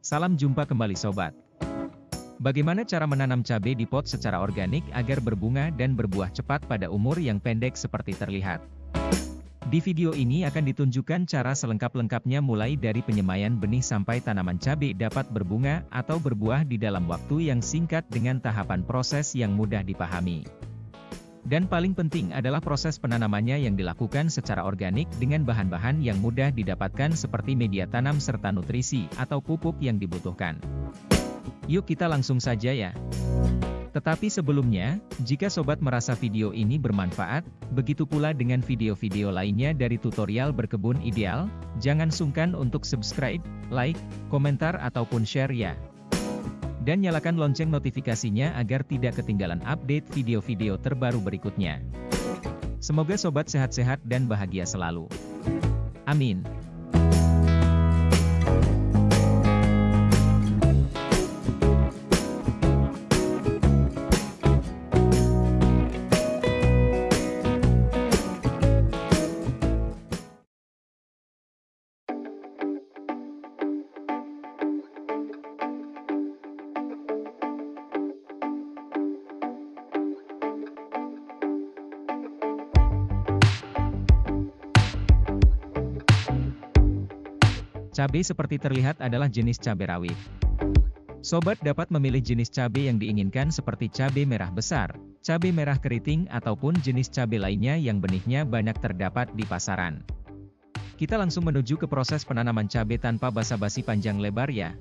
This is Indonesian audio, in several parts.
Salam jumpa kembali sobat. Bagaimana cara menanam cabai di pot secara organik agar berbunga dan berbuah cepat pada umur yang pendek seperti terlihat? Di video ini akan ditunjukkan cara selengkap-lengkapnya mulai dari penyemaian benih sampai tanaman cabai dapat berbunga atau berbuah di dalam waktu yang singkat dengan tahapan proses yang mudah dipahami. Dan paling penting adalah proses penanamannya yang dilakukan secara organik dengan bahan-bahan yang mudah didapatkan seperti media tanam serta nutrisi atau pupuk yang dibutuhkan. Yuk kita langsung saja ya. Tetapi sebelumnya, jika sobat merasa video ini bermanfaat, begitu pula dengan video-video lainnya dari tutorial berkebun ideal, jangan sungkan untuk subscribe, like, komentar ataupun share ya. Dan nyalakan lonceng notifikasinya agar tidak ketinggalan update video-video terbaru berikutnya. Semoga sobat sehat-sehat dan bahagia selalu. Amin. Cabai seperti terlihat adalah jenis cabai rawit. Sobat dapat memilih jenis cabai yang diinginkan seperti cabai merah besar, cabai merah keriting ataupun jenis cabai lainnya yang benihnya banyak terdapat di pasaran. Kita langsung menuju ke proses penanaman cabai tanpa basa-basi panjang lebar ya.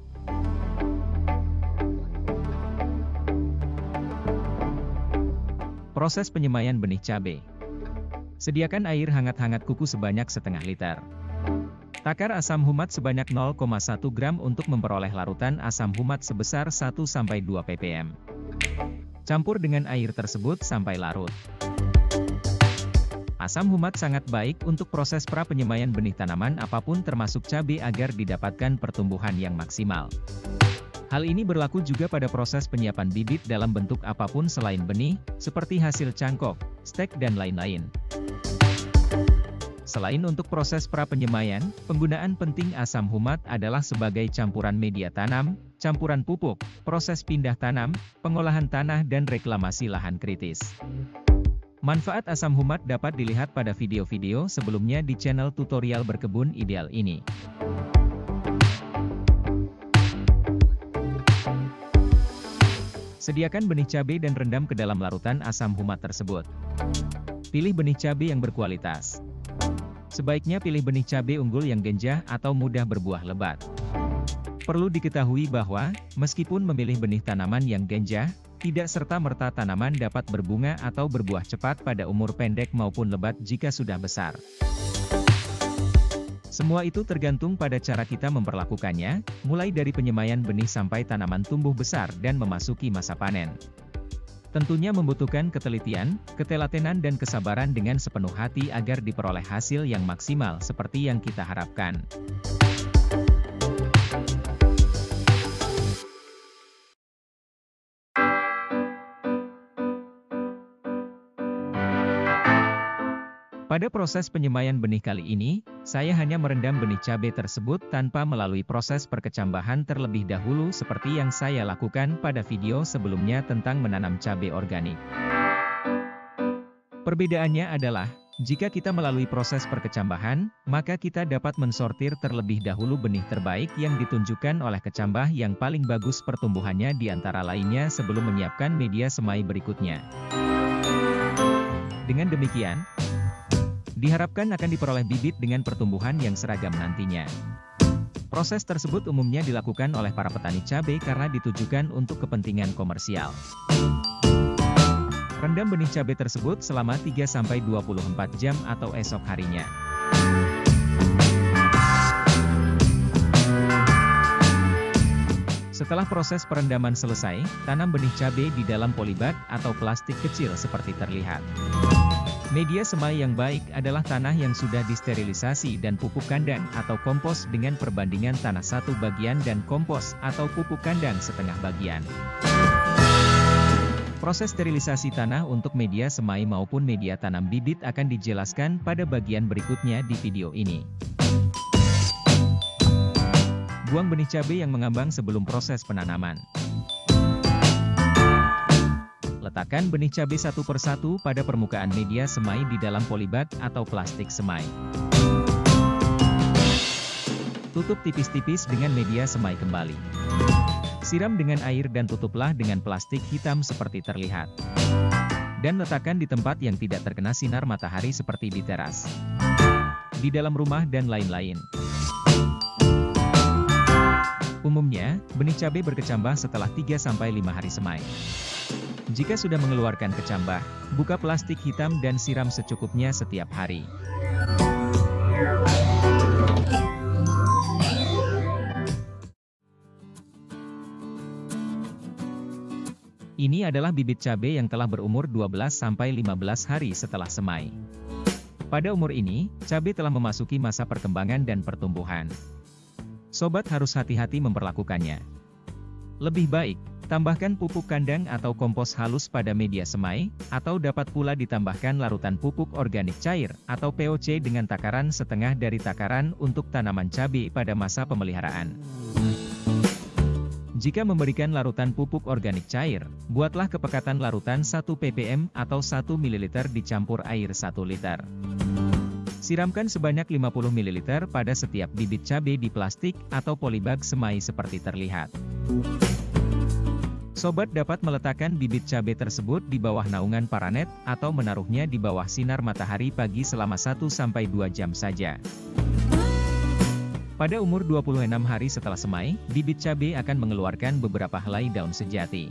Proses penyemaian benih cabai. Sediakan air hangat-hangat kuku sebanyak setengah liter. Takar asam humat sebanyak 0,1 gram untuk memperoleh larutan asam humat sebesar 1-2 ppm. Campur dengan air tersebut sampai larut. Asam humat sangat baik untuk proses pra-penyemaian benih tanaman apapun termasuk cabai agar didapatkan pertumbuhan yang maksimal. Hal ini berlaku juga pada proses penyiapan bibit dalam bentuk apapun selain benih, seperti hasil cangkok, stek dan lain-lain. Selain untuk proses pra-penyemaian, penggunaan penting asam humat adalah sebagai campuran media tanam, campuran pupuk, proses pindah tanam, pengolahan tanah dan reklamasi lahan kritis. Manfaat asam humat dapat dilihat pada video-video sebelumnya di channel tutorial berkebun ideal ini. Sediakan benih cabai dan rendam ke dalam larutan asam humat tersebut. Pilih benih cabai yang berkualitas. Sebaiknya pilih benih cabai unggul yang genjah atau mudah berbuah lebat. Perlu diketahui bahwa, meskipun memilih benih tanaman yang genjah, tidak serta-merta tanaman dapat berbunga atau berbuah cepat pada umur pendek maupun lebat jika sudah besar. Semua itu tergantung pada cara kita memperlakukannya, mulai dari penyemaian benih sampai tanaman tumbuh besar dan memasuki masa panen. Tentunya membutuhkan ketelitian, ketelatenan dan kesabaran dengan sepenuh hati agar diperoleh hasil yang maksimal seperti yang kita harapkan. Pada proses penyemaian benih kali ini, saya hanya merendam benih cabai tersebut tanpa melalui proses perkecambahan terlebih dahulu seperti yang saya lakukan pada video sebelumnya tentang menanam cabai organik. Perbedaannya adalah, jika kita melalui proses perkecambahan, maka kita dapat mensortir terlebih dahulu benih terbaik yang ditunjukkan oleh kecambah yang paling bagus pertumbuhannya di antara lainnya sebelum menyiapkan media semai berikutnya. Dengan demikian, diharapkan akan diperoleh bibit dengan pertumbuhan yang seragam nantinya. Proses tersebut umumnya dilakukan oleh para petani cabai karena ditujukan untuk kepentingan komersial. Rendam benih cabai tersebut selama 3-24 jam atau esok harinya. Setelah proses perendaman selesai, tanam benih cabai di dalam polybag atau plastik kecil seperti terlihat. Media semai yang baik adalah tanah yang sudah disterilisasi dan pupuk kandang atau kompos dengan perbandingan tanah 1 bagian dan kompos atau pupuk kandang setengah bagian. Proses sterilisasi tanah untuk media semai maupun media tanam bibit akan dijelaskan pada bagian berikutnya di video ini. Buang benih cabai yang mengambang sebelum proses penanaman. Letakkan benih cabai satu persatu pada permukaan media semai di dalam polybag atau plastik semai. Tutup tipis-tipis dengan media semai kembali. Siram dengan air dan tutuplah dengan plastik hitam seperti terlihat. Dan letakkan di tempat yang tidak terkena sinar matahari seperti di teras, di dalam rumah dan lain-lain. Umumnya, benih cabai berkecambah setelah 3-5 hari semai. Jika sudah mengeluarkan kecambah, buka plastik hitam dan siram secukupnya setiap hari. Ini adalah bibit cabai yang telah berumur 12-15 hari setelah semai. Pada umur ini, cabai telah memasuki masa perkembangan dan pertumbuhan. Sobat harus hati-hati memperlakukannya. Lebih baik, tambahkan pupuk kandang atau kompos halus pada media semai, atau dapat pula ditambahkan larutan pupuk organik cair, atau POC dengan takaran setengah dari takaran untuk tanaman cabai pada masa pemeliharaan. Jika memberikan larutan pupuk organik cair, buatlah kepekatan larutan 1 ppm atau 1 ml dicampur air 1 liter. Siramkan sebanyak 50 ml pada setiap bibit cabai di plastik atau polybag semai seperti terlihat. Sobat dapat meletakkan bibit cabai tersebut di bawah naungan paranet atau menaruhnya di bawah sinar matahari pagi selama 1-2 jam saja. Pada umur 26 hari setelah semai, bibit cabai akan mengeluarkan beberapa helai daun sejati.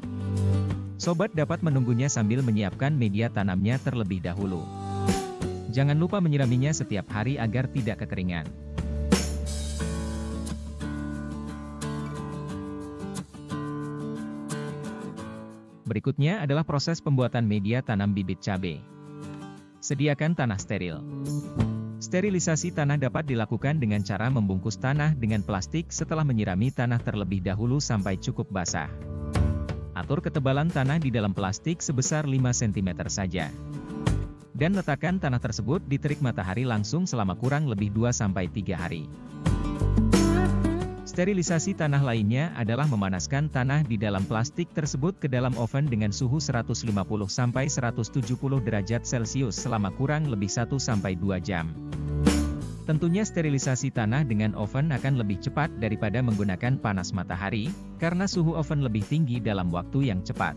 Sobat dapat menunggunya sambil menyiapkan media tanamnya terlebih dahulu. Jangan lupa menyiraminya setiap hari agar tidak kekeringan. Berikutnya adalah proses pembuatan media tanam bibit cabai. Sediakan tanah steril. Sterilisasi tanah dapat dilakukan dengan cara membungkus tanah dengan plastik setelah menyirami tanah terlebih dahulu sampai cukup basah. Atur ketebalan tanah di dalam plastik sebesar 5 cm saja. Dan letakkan tanah tersebut di terik matahari langsung selama kurang lebih 2-3 hari. Sterilisasi tanah lainnya adalah memanaskan tanah di dalam plastik tersebut ke dalam oven dengan suhu 150-170 derajat Celcius selama kurang lebih 1-2 jam. Tentunya sterilisasi tanah dengan oven akan lebih cepat daripada menggunakan panas matahari, karena suhu oven lebih tinggi dalam waktu yang cepat.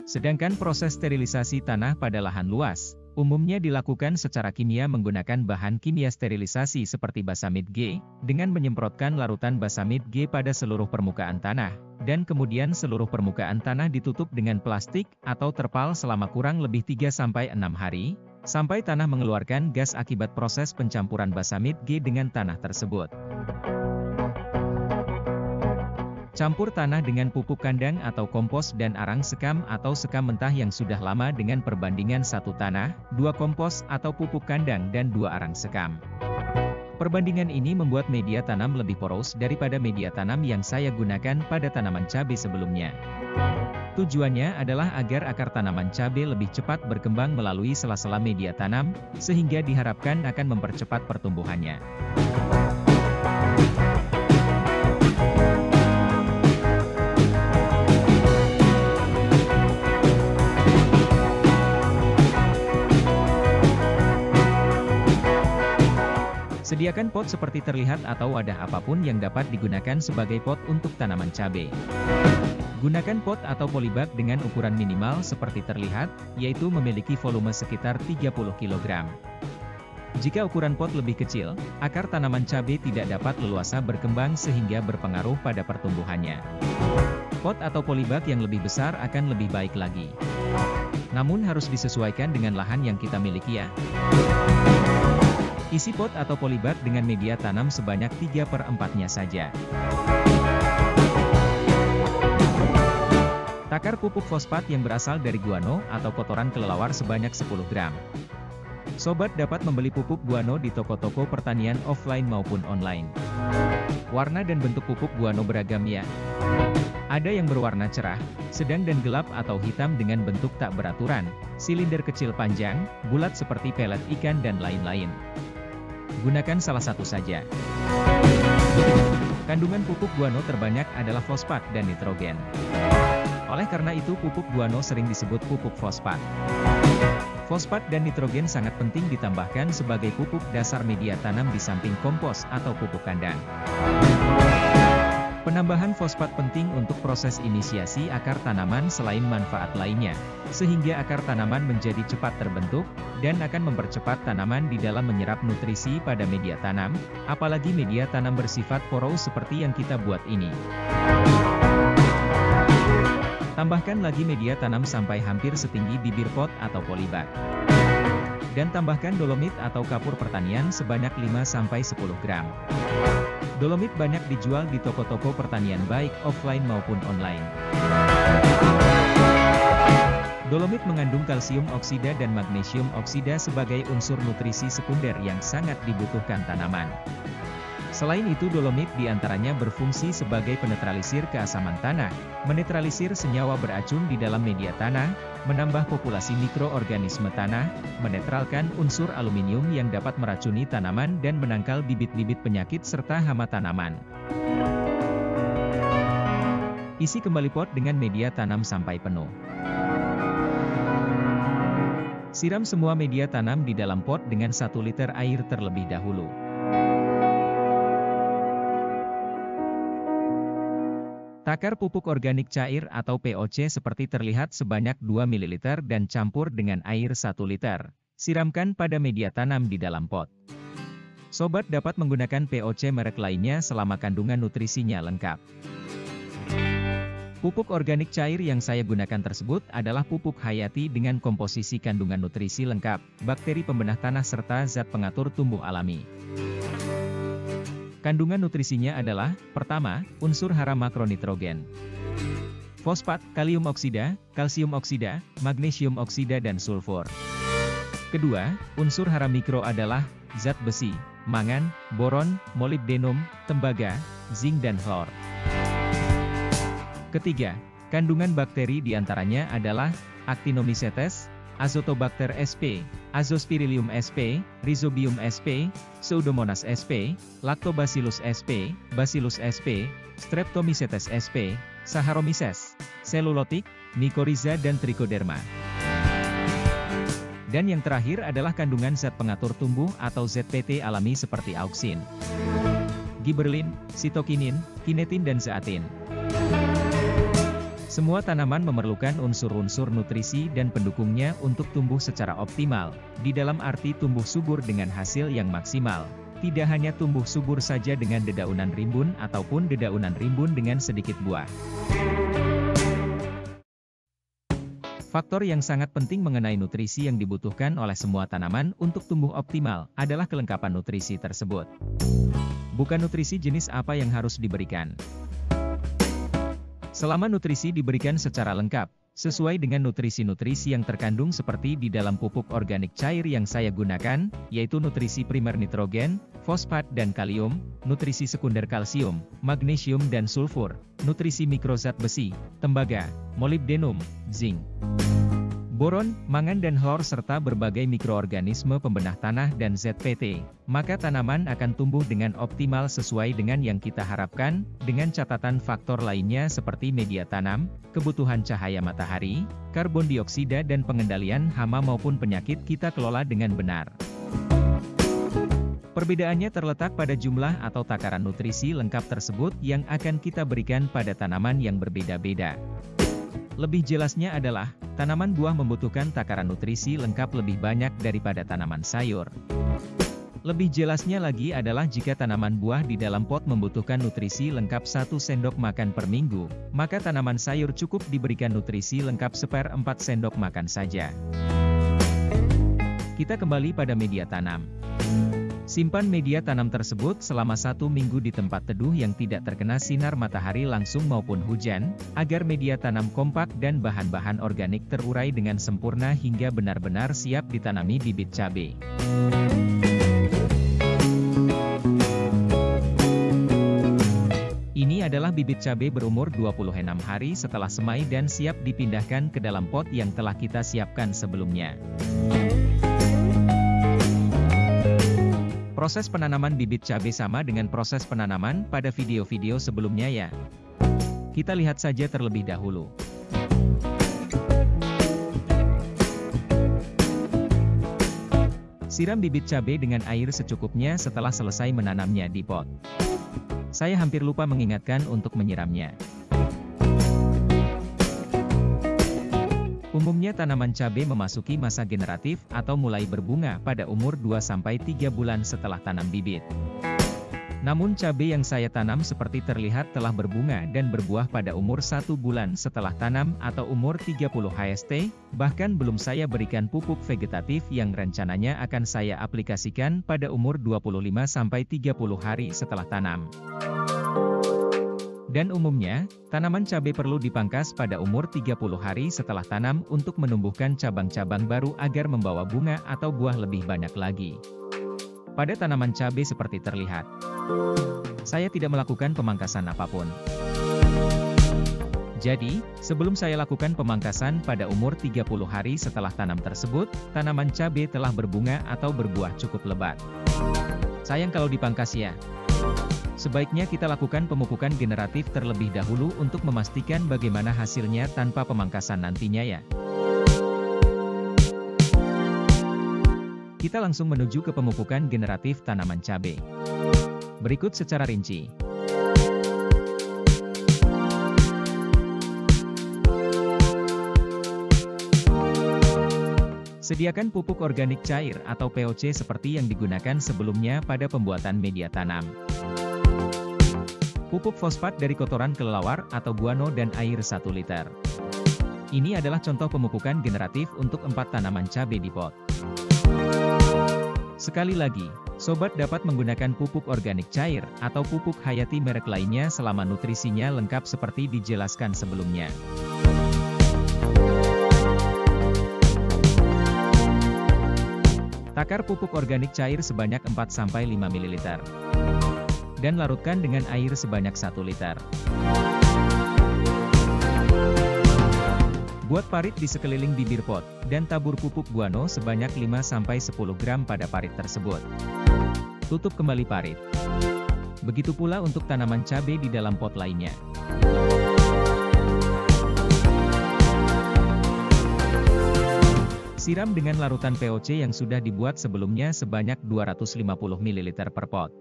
Sedangkan proses sterilisasi tanah pada lahan luas, umumnya dilakukan secara kimia menggunakan bahan kimia sterilisasi seperti Basamid G, dengan menyemprotkan larutan Basamid G pada seluruh permukaan tanah, dan kemudian seluruh permukaan tanah ditutup dengan plastik atau terpal selama kurang lebih 3-6 hari, sampai tanah mengeluarkan gas akibat proses pencampuran Basamid G dengan tanah tersebut. Campur tanah dengan pupuk kandang atau kompos dan arang sekam atau sekam mentah yang sudah lama dengan perbandingan 1 tanah, 2 kompos atau pupuk kandang dan 2 arang sekam. Perbandingan ini membuat media tanam lebih poros daripada media tanam yang saya gunakan pada tanaman cabai sebelumnya. Tujuannya adalah agar akar tanaman cabai lebih cepat berkembang melalui sela-sela media tanam, sehingga diharapkan akan mempercepat pertumbuhannya. Sediakan pot seperti terlihat atau wadah apapun yang dapat digunakan sebagai pot untuk tanaman cabai. Gunakan pot atau polybag dengan ukuran minimal seperti terlihat, yaitu memiliki volume sekitar 30 kg. Jika ukuran pot lebih kecil, akar tanaman cabai tidak dapat leluasa berkembang sehingga berpengaruh pada pertumbuhannya. Pot atau polybag yang lebih besar akan lebih baik lagi. Namun harus disesuaikan dengan lahan yang kita miliki ya. Isi pot atau polybag dengan media tanam sebanyak 3/4-nya saja. Takar pupuk fosfat yang berasal dari guano atau kotoran kelelawar sebanyak 10 gram. Sobat dapat membeli pupuk guano di toko-toko pertanian offline maupun online. Warna dan bentuk pupuk guano beragam ya. Ada yang berwarna cerah, sedang dan gelap atau hitam dengan bentuk tak beraturan, silinder kecil panjang, bulat seperti pelet ikan dan lain-lain. Gunakan salah satu saja. Kandungan pupuk guano terbanyak adalah fosfat dan nitrogen. Oleh karena itu pupuk guano sering disebut pupuk fosfat. Fosfat dan nitrogen sangat penting ditambahkan sebagai pupuk dasar media tanam di samping kompos atau pupuk kandang. Penambahan fosfat penting untuk proses inisiasi akar tanaman selain manfaat lainnya, sehingga akar tanaman menjadi cepat terbentuk, dan akan mempercepat tanaman di dalam menyerap nutrisi pada media tanam, apalagi media tanam bersifat porous seperti yang kita buat ini. Tambahkan lagi media tanam sampai hampir setinggi bibir pot atau polybag. Dan tambahkan dolomit atau kapur pertanian sebanyak 5-10 gram. Dolomit banyak dijual di toko-toko pertanian baik offline maupun online. Dolomit mengandung kalsium oksida dan magnesium oksida sebagai unsur nutrisi sekunder yang sangat dibutuhkan tanaman. Selain itu dolomit diantaranya berfungsi sebagai penetralisir keasaman tanah, menetralisir senyawa beracun di dalam media tanah, menambah populasi mikroorganisme tanah, menetralkan unsur aluminium yang dapat meracuni tanaman dan menangkal bibit-bibit penyakit serta hama tanaman. Isi kembali pot dengan media tanam sampai penuh. Siram semua media tanam di dalam pot dengan 1 liter air terlebih dahulu. Takar pupuk organik cair atau POC seperti terlihat sebanyak 2 ml dan campur dengan air 1 liter. Siramkan pada media tanam di dalam pot. Sobat dapat menggunakan POC merek lainnya selama kandungan nutrisinya lengkap. Pupuk organik cair yang saya gunakan tersebut adalah pupuk hayati dengan komposisi kandungan nutrisi lengkap, bakteri pembenah tanah serta zat pengatur tumbuh alami. Kandungan nutrisinya adalah, pertama, unsur hara makronitrogen, fosfat, kalium oksida, kalsium oksida, magnesium oksida dan sulfur. Kedua, unsur hara mikro adalah, zat besi, mangan, boron, molibdenum, tembaga, zinc dan hlor. Ketiga, kandungan bakteri diantaranya adalah, Actinomycetes, Azotobacter sp, Azospirillum sp, Rhizobium sp, Pseudomonas sp, Lactobacillus sp, Bacillus sp, Streptomycetes sp, Saccharomyces, Cellulotic, Mycorrhiza dan Trichoderma. Dan yang terakhir adalah kandungan zat pengatur tumbuh atau ZPT alami seperti auksin, giberlin, sitokinin, kinetin dan zeatin. Semua tanaman memerlukan unsur-unsur nutrisi dan pendukungnya untuk tumbuh secara optimal, di dalam arti tumbuh subur dengan hasil yang maksimal. Tidak hanya tumbuh subur saja dengan dedaunan rimbun ataupun dedaunan rimbun dengan sedikit buah. Faktor yang sangat penting mengenai nutrisi yang dibutuhkan oleh semua tanaman untuk tumbuh optimal adalah kelengkapan nutrisi tersebut. Bukan nutrisi jenis apa yang harus diberikan. Selama nutrisi diberikan secara lengkap, sesuai dengan nutrisi-nutrisi yang terkandung seperti di dalam pupuk organik cair yang saya gunakan, yaitu nutrisi primer nitrogen, fosfat dan kalium, nutrisi sekunder kalsium, magnesium dan sulfur, nutrisi mikrozat besi, tembaga, molibdenum, zinc, boron, mangan dan hlor serta berbagai mikroorganisme pembenah tanah dan ZPT, maka tanaman akan tumbuh dengan optimal sesuai dengan yang kita harapkan, dengan catatan faktor lainnya seperti media tanam, kebutuhan cahaya matahari, karbon dioksida dan pengendalian hama maupun penyakit kita kelola dengan benar. Perbedaannya terletak pada jumlah atau takaran nutrisi lengkap tersebut yang akan kita berikan pada tanaman yang berbeda-beda. Lebih jelasnya adalah, tanaman buah membutuhkan takaran nutrisi lengkap lebih banyak daripada tanaman sayur. Lebih jelasnya lagi adalah jika tanaman buah di dalam pot membutuhkan nutrisi lengkap 1 sendok makan per minggu, maka tanaman sayur cukup diberikan nutrisi lengkap 1/4 sendok makan saja. Kita kembali pada media tanam. Simpan media tanam tersebut selama 1 minggu di tempat teduh yang tidak terkena sinar matahari langsung maupun hujan, agar media tanam kompak dan bahan-bahan organik terurai dengan sempurna hingga benar-benar siap ditanami bibit cabai. Ini adalah bibit cabai berumur 26 hari setelah semai dan siap dipindahkan ke dalam pot yang telah kita siapkan sebelumnya. Proses penanaman bibit cabai sama dengan proses penanaman pada video-video sebelumnya ya. Kita lihat saja terlebih dahulu. Siram bibit cabai dengan air secukupnya setelah selesai menanamnya di pot. Saya hampir lupa mengingatkan untuk menyiramnya. Umumnya tanaman cabai memasuki masa generatif atau mulai berbunga pada umur 2-3 bulan setelah tanam bibit. Namun cabai yang saya tanam seperti terlihat telah berbunga dan berbuah pada umur 1 bulan setelah tanam atau umur 30 HST, bahkan belum saya berikan pupuk vegetatif yang rencananya akan saya aplikasikan pada umur 25-30 hari setelah tanam. Dan umumnya, tanaman cabai perlu dipangkas pada umur 30 hari setelah tanam untuk menumbuhkan cabang-cabang baru agar membawa bunga atau buah lebih banyak lagi. Pada tanaman cabai seperti terlihat, saya tidak melakukan pemangkasan apapun. Jadi, sebelum saya lakukan pemangkasan pada umur 30 hari setelah tanam tersebut, tanaman cabai telah berbunga atau berbuah cukup lebat. Sayang kalau dipangkas ya. Sebaiknya kita lakukan pemupukan generatif terlebih dahulu untuk memastikan bagaimana hasilnya tanpa pemangkasan nantinya ya. Kita langsung menuju ke pemupukan generatif tanaman cabai. Berikut secara rinci. Sediakan pupuk organik cair atau POC seperti yang digunakan sebelumnya pada pembuatan media tanam. Pupuk fosfat dari kotoran kelelawar atau guano dan air 1 liter. Ini adalah contoh pemupukan generatif untuk 4 tanaman cabai di pot. Sekali lagi, sobat dapat menggunakan pupuk organik cair atau pupuk hayati merek lainnya selama nutrisinya lengkap seperti dijelaskan sebelumnya. Takar pupuk organik cair sebanyak 4-5 ml. Dan larutkan dengan air sebanyak 1 liter. Buat parit di sekeliling bibir pot, dan tabur pupuk guano sebanyak 5-10 gram pada parit tersebut. Tutup kembali parit. Begitu pula untuk tanaman cabai di dalam pot lainnya. Siram dengan larutan POC yang sudah dibuat sebelumnya sebanyak 250 ml per pot.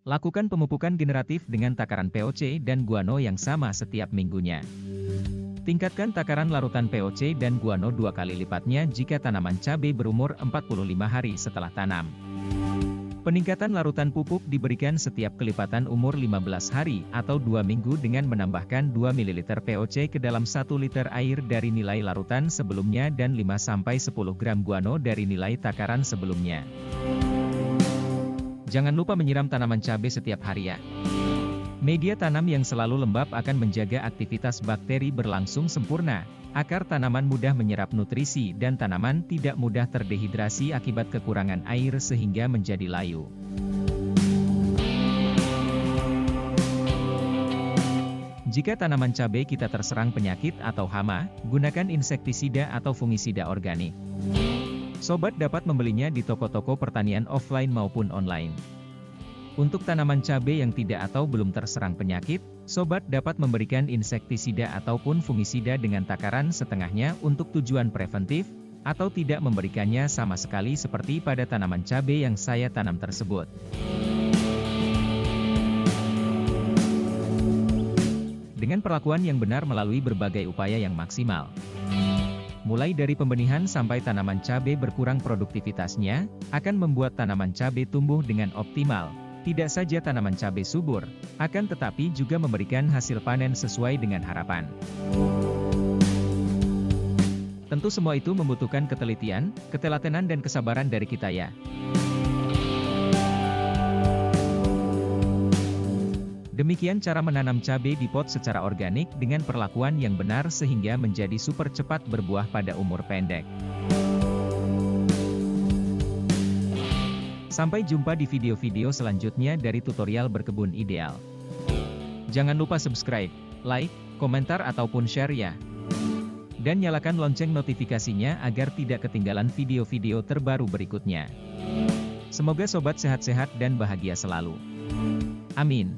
Lakukan pemupukan generatif dengan takaran POC dan guano yang sama setiap minggunya. Tingkatkan takaran larutan POC dan guano 2 kali lipatnya jika tanaman cabai berumur 45 hari setelah tanam. Peningkatan larutan pupuk diberikan setiap kelipatan umur 15 hari atau 2 minggu dengan menambahkan 2 ml POC ke dalam 1 liter air dari nilai larutan sebelumnya dan 5-10 gram guano dari nilai takaran sebelumnya. Jangan lupa menyiram tanaman cabai setiap hari ya. Media tanam yang selalu lembab akan menjaga aktivitas bakteri berlangsung sempurna, akar tanaman mudah menyerap nutrisi dan tanaman tidak mudah terdehidrasi akibat kekurangan air sehingga menjadi layu. Jika tanaman cabai kita terserang penyakit atau hama, gunakan insektisida atau fungisida organik. Sobat dapat membelinya di toko-toko pertanian offline maupun online. Untuk tanaman cabai yang tidak atau belum terserang penyakit, sobat dapat memberikan insektisida ataupun fungisida dengan takaran setengahnya untuk tujuan preventif, atau tidak memberikannya sama sekali seperti pada tanaman cabai yang saya tanam tersebut. Dengan perlakuan yang benar melalui berbagai upaya yang maksimal. Mulai dari pembenihan sampai tanaman cabai berkurang produktivitasnya, akan membuat tanaman cabai tumbuh dengan optimal. Tidak saja tanaman cabai subur, akan tetapi juga memberikan hasil panen sesuai dengan harapan. Tentu semua itu membutuhkan ketelitian, ketelatenan dan kesabaran dari kita ya. Demikian cara menanam cabai di pot secara organik dengan perlakuan yang benar sehingga menjadi super cepat berbuah pada umur pendek. Sampai jumpa di video-video selanjutnya dari tutorial berkebun ideal. Jangan lupa subscribe, like, komentar ataupun share ya. Dan nyalakan lonceng notifikasinya agar tidak ketinggalan video-video terbaru berikutnya. Semoga sobat sehat-sehat dan bahagia selalu. Amin.